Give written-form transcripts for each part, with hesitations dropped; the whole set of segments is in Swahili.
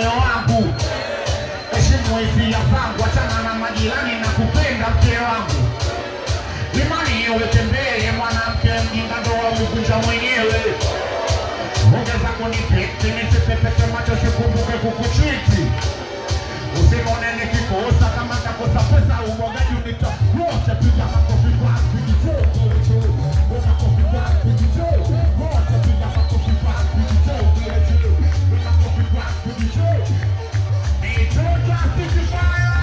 moyo wangu. Heshimu hisia zangu, achana na majirani na kupenda mke wangu. Imani iwe tembee, mwanamke mjinga ndoa umevunja mwenyewe. Ongeza kunipeti, nisipepese macho sikumbuke kukuchiti. Usimone nikikosa kama nitakosa pesa umwagaji unita wote piga makofi kwa kijito. Makofi kwa kijito. Wote piga makofi kwa kijito. Makofi kwa kijito. Ni toto asikifaya.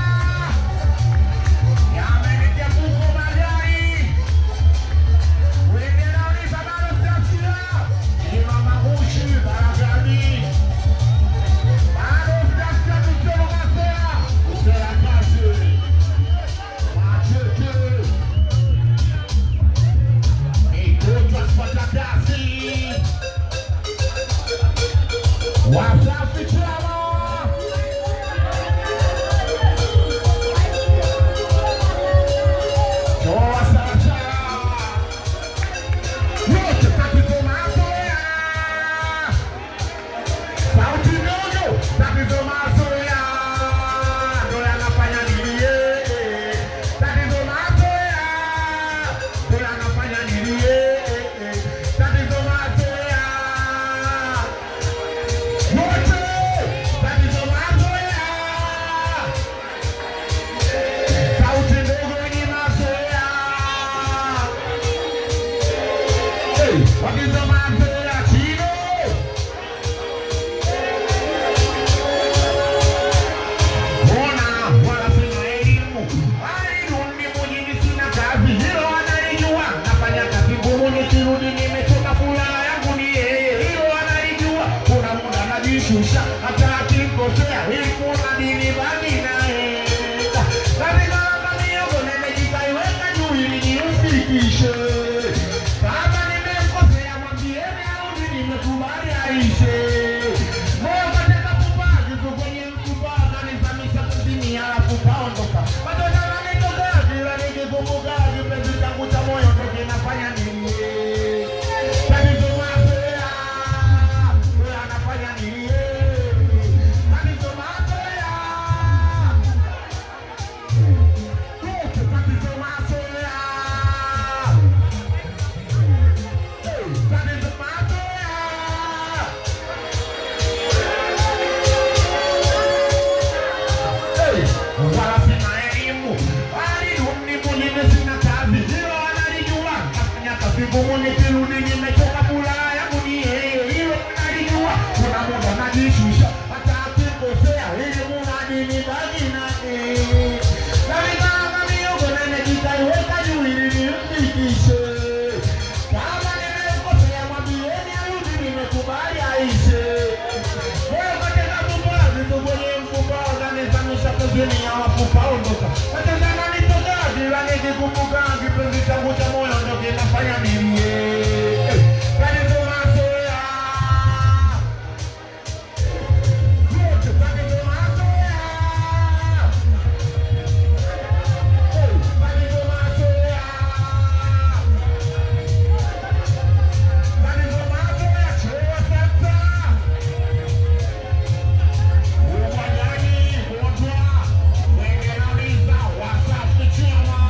Yamenikia buko magari. Wengine uliza bado sitasia. Ima magushi baragani. Bado sitasia kusema masea. Usela kasi. Machete. Ni toto asipata kasi. Wasafi chama. What is the man say a chino? Ona wala sina elimu. Alirudi mjini sina kazi. Hilo analijua. Nafanya kazi ngumu nikirudi nimechoka furaha yangu ni yeye. Hilo analijua. Kuna muda najishusha. Hata akikosea. Hili kuna dini bagi naye. Katika lamba miogo nimejikaiweka juu ili niusikishe. Nimekubali aishe. Moyo katika kupaji kwenye mkupaga nizamisha kuzini alafu kaondoka. Matoja wanitoka kila nikikumbuka kipenzi changu cha moyo ndo kinafanya nini? Tatizo mazoea. Wewe anafanya nini? Tatizo mazoea. Tatizo mazoea. Tatizo mazoea. Wala sina elimu. Alirudi mjini sina kazi. Hilo analijua. Nafanya kazi ngumu nikirudi nimechoka furaha yangu ni yeye. Hilo analijua. Kuna muda najishusha. Hata akikosea elimu na dini bagi naye. Na nikanga miogo na nimejikaiweka juu ili nimfikishe. Kama nimekosea mwambieni arudi nimekubali aishe. Wewe katika kupazi kwenye mkupaga nizamisha kuzini ya wakupaondoka. Katika nanitoka kila nikikumbuka kipenzi changu cha moyo ndo kinafanya nini? Tatizo mazoea. Tatizo mazoea. Tatizo mazoea. Tatizo mazoea. Chua sasa. Uwajani, uwajwa. Wengine uliza wasafi chama.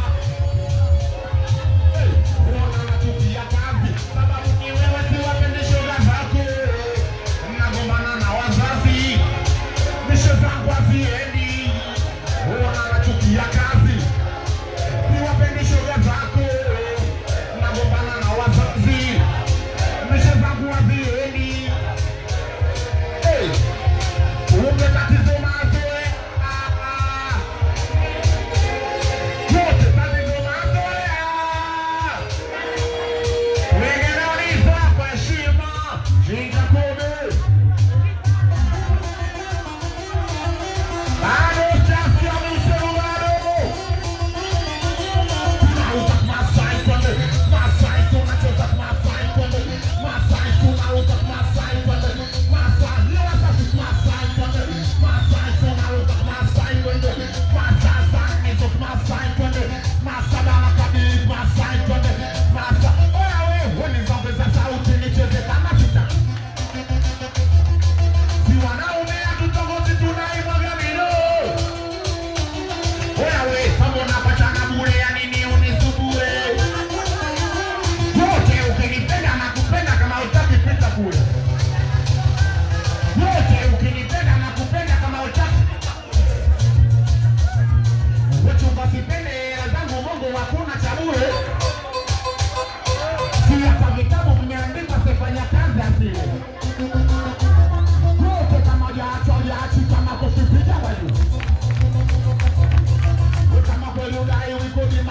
Uona nachukia kazi.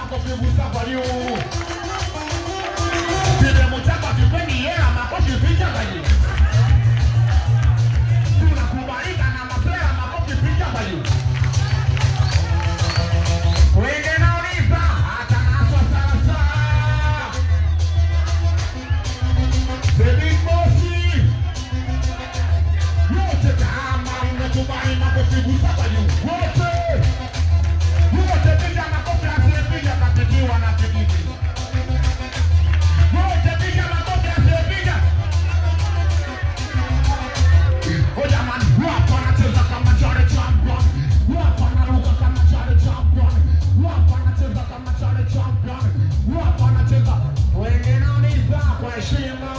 makofi gusa kwa juu. Kile mchapa kipendi hela makofi picha kwa juu. Tunakubalika na mapera makofi picha kwa juu. Wenge na uliza hata naswa sasa. Big Bossy. Wote kama umekubali makofi gusa kwa juu. Wote piga makofi asiyepiga kapigiwa na kijiji. Wote piga makofi asiyepiga. Oh jamani, wapa anacheza kama Chale Champion. Wapa anaruka kama Chale Champion. Wapa anacheza kama Chale Champion. Wapa anacheza. Wengine waniza kwa heshima.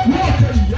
What